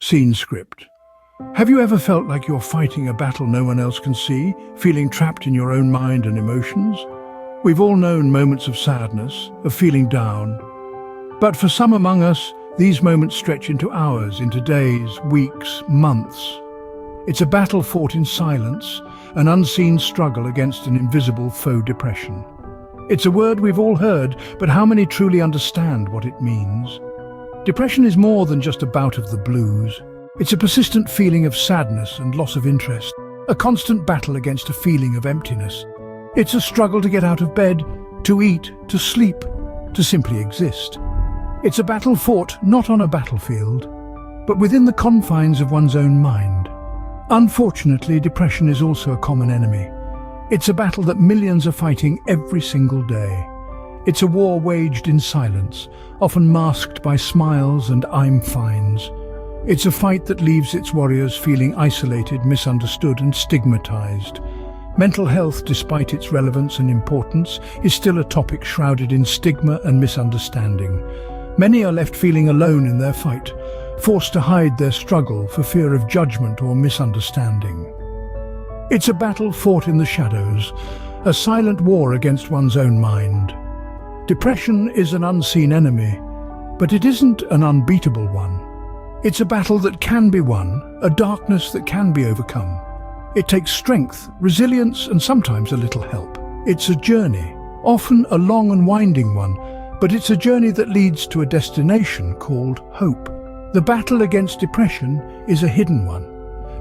Scene script. Have you ever felt like you're fighting a battle no one else can see, feeling trapped in your own mind and emotions? We've all known moments of sadness, of feeling down. But for some among us, these moments stretch into hours, into days, weeks, months. It's a battle fought in silence, an unseen struggle against an invisible foe depression. It's a word we've all heard, but how many truly understand what it means? Depression is more than just a bout of the blues. It's a persistent feeling of sadness and loss of interest, a constant battle against a feeling of emptiness. It's a struggle to get out of bed, to eat, to sleep, to simply exist. It's a battle fought not on a battlefield, but within the confines of one's own mind. Unfortunately, depression is also a common enemy. It's a battle that millions are fighting every single day. It's a war waged in silence, often masked by smiles and "I'm fines." It's a fight that leaves its warriors feeling isolated, misunderstood and stigmatized. Mental health, despite its relevance and importance, is still a topic shrouded in stigma and misunderstanding. Many are left feeling alone in their fight, forced to hide their struggle for fear of judgment or misunderstanding. It's a battle fought in the shadows, a silent war against one's own mind. Depression is an unseen enemy, but it isn't an unbeatable one. It's a battle that can be won, a darkness that can be overcome. It takes strength, resilience, and sometimes a little help. It's a journey, often a long and winding one, but it's a journey that leads to a destination called hope. The battle against depression is a hidden one,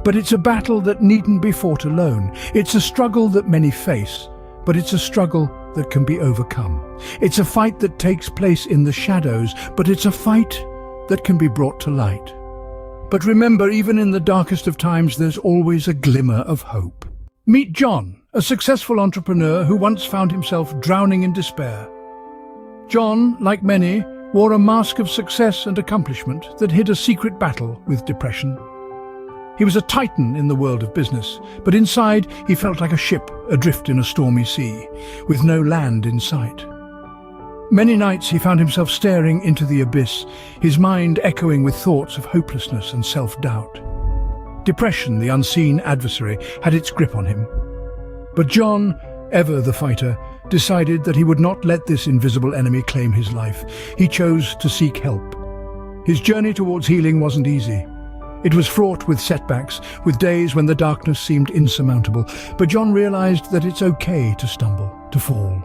but it's a battle that needn't be fought alone. It's a struggle that many face, but it's a struggle that can be overcome. It's a fight that takes place in the shadows, but it's a fight that can be brought to light. But remember, even in the darkest of times, there's always a glimmer of hope. Meet John, a successful entrepreneur who once found himself drowning in despair. John, like many, wore a mask of success and accomplishment that hid a secret battle with depression. He was a titan in the world of business, but inside he felt like a ship adrift in a stormy sea, with no land in sight. Many nights he found himself staring into the abyss, his mind echoing with thoughts of hopelessness and self-doubt. Depression, the unseen adversary, had its grip on him. But John, ever the fighter, decided that he would not let this invisible enemy claim his life. He chose to seek help. His journey towards healing wasn't easy. It was fraught with setbacks, with days when the darkness seemed insurmountable. But John realized that it's okay to stumble, to fall.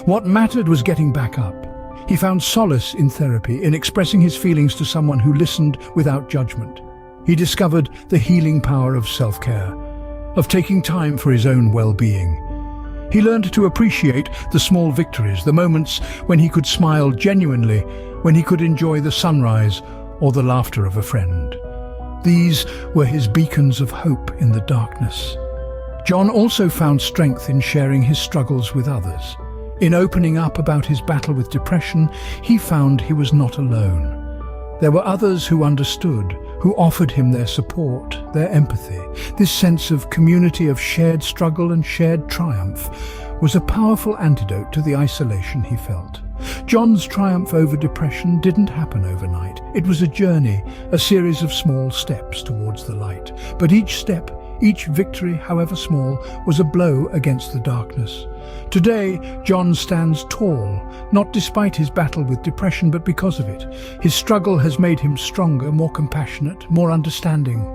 What mattered was getting back up. He found solace in therapy, in expressing his feelings to someone who listened without judgment. He discovered the healing power of self-care, of taking time for his own well-being. He learned to appreciate the small victories, the moments when he could smile genuinely, when he could enjoy the sunrise or the laughter of a friend. These were his beacons of hope in the darkness. John also found strength in sharing his struggles with others. In opening up about his battle with depression, he found he was not alone. There were others who understood, who offered him their support, their empathy. This sense of community, of shared struggle and shared triumph, was a powerful antidote to the isolation he felt. John's triumph over depression didn't happen overnight. It was a journey, a series of small steps towards the light. But each step, each victory, however small, was a blow against the darkness. Today, John stands tall, not despite his battle with depression, but because of it. His struggle has made him stronger, more compassionate, more understanding.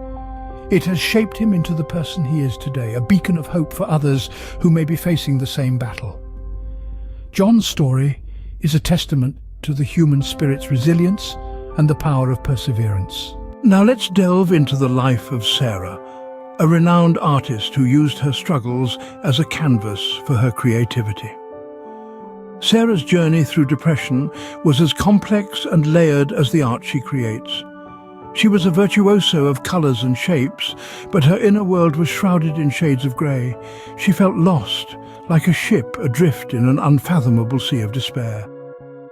It has shaped him into the person he is today, a beacon of hope for others who may be facing the same battle. John's story is a testament to the human spirit's resilience and the power of perseverance. Now let's delve into the life of Sarah, a renowned artist who used her struggles as a canvas for her creativity. Sarah's journey through depression was as complex and layered as the art she creates. She was a virtuoso of colors and shapes, but her inner world was shrouded in shades of grey. She felt lost, like a ship adrift in an unfathomable sea of despair.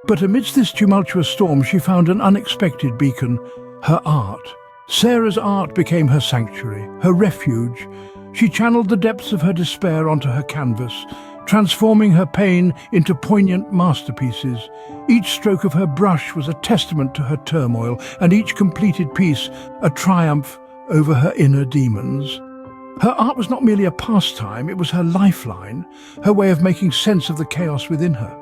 But amidst this tumultuous storm, she found an unexpected beacon: her art. Sarah's art became her sanctuary, her refuge. She channeled the depths of her despair onto her canvas, transforming her pain into poignant masterpieces. Each stroke of her brush was a testament to her turmoil, and each completed piece a triumph over her inner demons. Her art was not merely a pastime, it was her lifeline, her way of making sense of the chaos within her.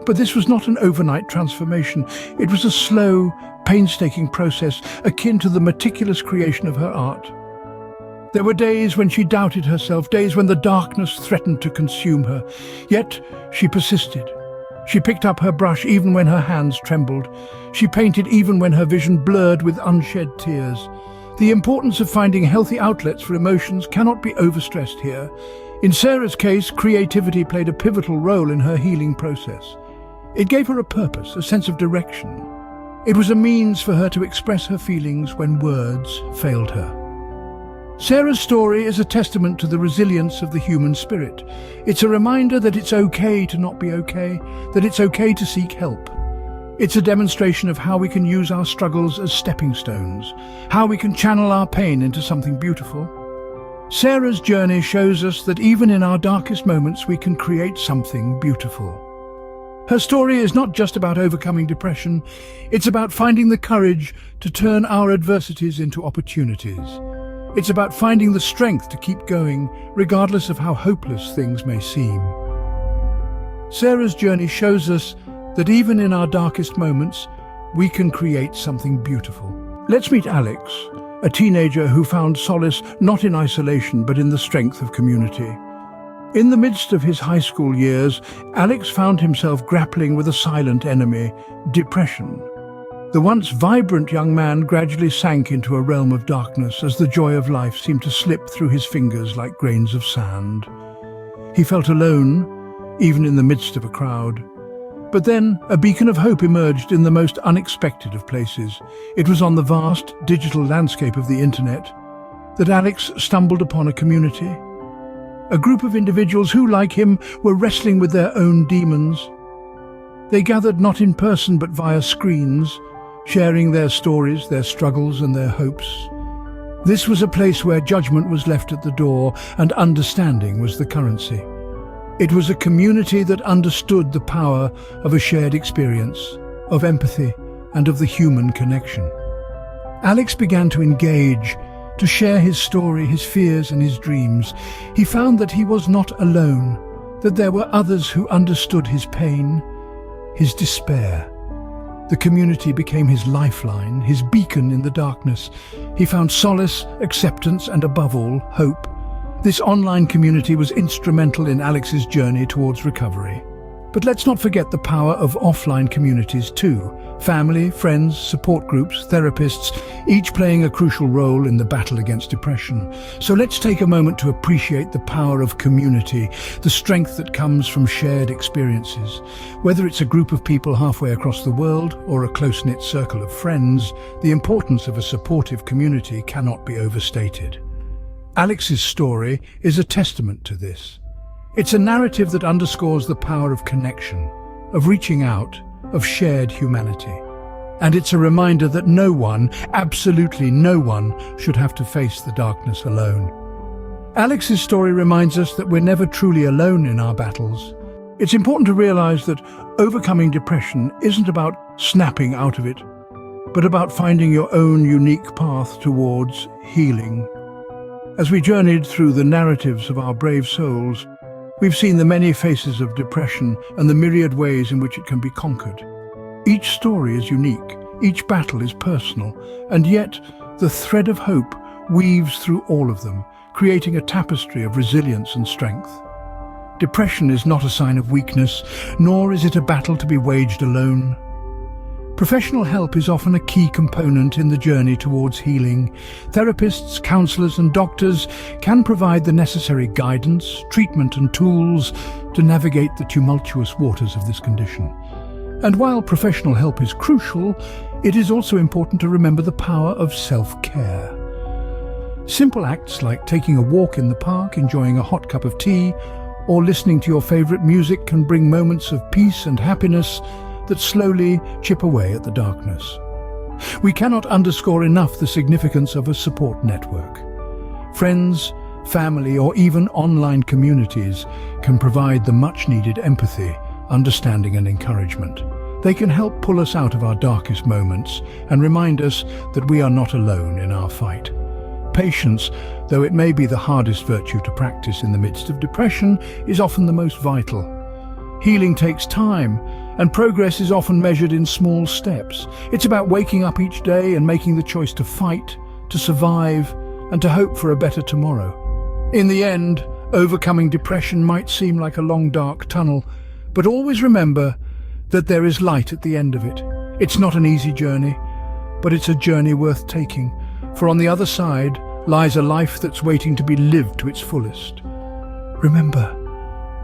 But this was not an overnight transformation. It was a slow, painstaking process akin to the meticulous creation of her art. There were days when she doubted herself, days when the darkness threatened to consume her. Yet she persisted. She picked up her brush even when her hands trembled. She painted even when her vision blurred with unshed tears. The importance of finding healthy outlets for emotions cannot be overstressed here. In Sarah's case, creativity played a pivotal role in her healing process. It gave her a purpose, a sense of direction. It was a means for her to express her feelings when words failed her. Sarah's story is a testament to the resilience of the human spirit. It's a reminder that it's okay to not be okay, that it's okay to seek help. It's a demonstration of how we can use our struggles as stepping stones, how we can channel our pain into something beautiful. Sarah's journey shows us that even in our darkest moments we can create something beautiful. Her story is not just about overcoming depression, it's about finding the courage to turn our adversities into opportunities. It's about finding the strength to keep going, regardless of how hopeless things may seem. Sarah's journey shows us that even in our darkest moments, we can create something beautiful. Let's meet Alex, a teenager who found solace not in isolation but in the strength of community. In the midst of his high school years, Alex found himself grappling with a silent enemy, depression. The once vibrant young man gradually sank into a realm of darkness as the joy of life seemed to slip through his fingers like grains of sand. He felt alone, even in the midst of a crowd. But then a beacon of hope emerged in the most unexpected of places. It was on the vast digital landscape of the internet that Alex stumbled upon a community. A group of individuals who, like him, were wrestling with their own demons. They gathered not in person but via screens, sharing their stories, their struggles and their hopes. This was a place where judgment was left at the door and understanding was the currency. It was a community that understood the power of a shared experience, of empathy and of the human connection. Alex began to engage, to share his story, his fears and his dreams. He found that he was not alone, that there were others who understood his pain, his despair. The community became his lifeline, his beacon in the darkness. He found solace, acceptance and above all, hope. This online community was instrumental in Alex's journey towards recovery. But let's not forget the power of offline communities too. Family, friends, support groups, therapists, each playing a crucial role in the battle against depression. So let's take a moment to appreciate the power of community, the strength that comes from shared experiences. Whether it's a group of people halfway across the world or a close-knit circle of friends, the importance of a supportive community cannot be overstated. Alex's story is a testament to this. It's a narrative that underscores the power of connection, of reaching out, of shared humanity. And it's a reminder that no one, absolutely no one, should have to face the darkness alone. Alex's story reminds us that we're never truly alone in our battles. It's important to realize that overcoming depression isn't about snapping out of it, but about finding your own unique path towards healing. As we journeyed through the narratives of our brave souls, we've seen the many faces of depression and the myriad ways in which it can be conquered. Each story is unique, each battle is personal, and yet the thread of hope weaves through all of them, creating a tapestry of resilience and strength. Depression is not a sign of weakness, nor is it a battle to be waged alone. Professional help is often a key component in the journey towards healing. Therapists, counselors and doctors can provide the necessary guidance, treatment and tools to navigate the tumultuous waters of this condition. And while professional help is crucial, it is also important to remember the power of self-care. Simple acts like taking a walk in the park, enjoying a hot cup of tea, or listening to your favorite music can bring moments of peace and happiness that slowly chip away at the darkness. We cannot underscore enough the significance of a support network. Friends, family, or even online communities can provide the much-needed empathy, understanding and encouragement. They can help pull us out of our darkest moments and remind us that we are not alone in our fight. Patience, though it may be the hardest virtue to practice in the midst of depression, is often the most vital. Healing takes time, and progress is often measured in small steps. It's about waking up each day and making the choice to fight, to survive, and to hope for a better tomorrow. In the end, overcoming depression might seem like a long, dark tunnel, but always remember that there is light at the end of it. It's not an easy journey, but it's a journey worth taking, for on the other side lies a life that's waiting to be lived to its fullest. Remember,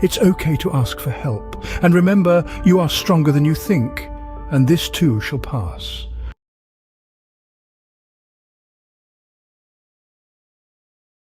it's okay to ask for help, and remember, you are stronger than you think, and this too shall pass.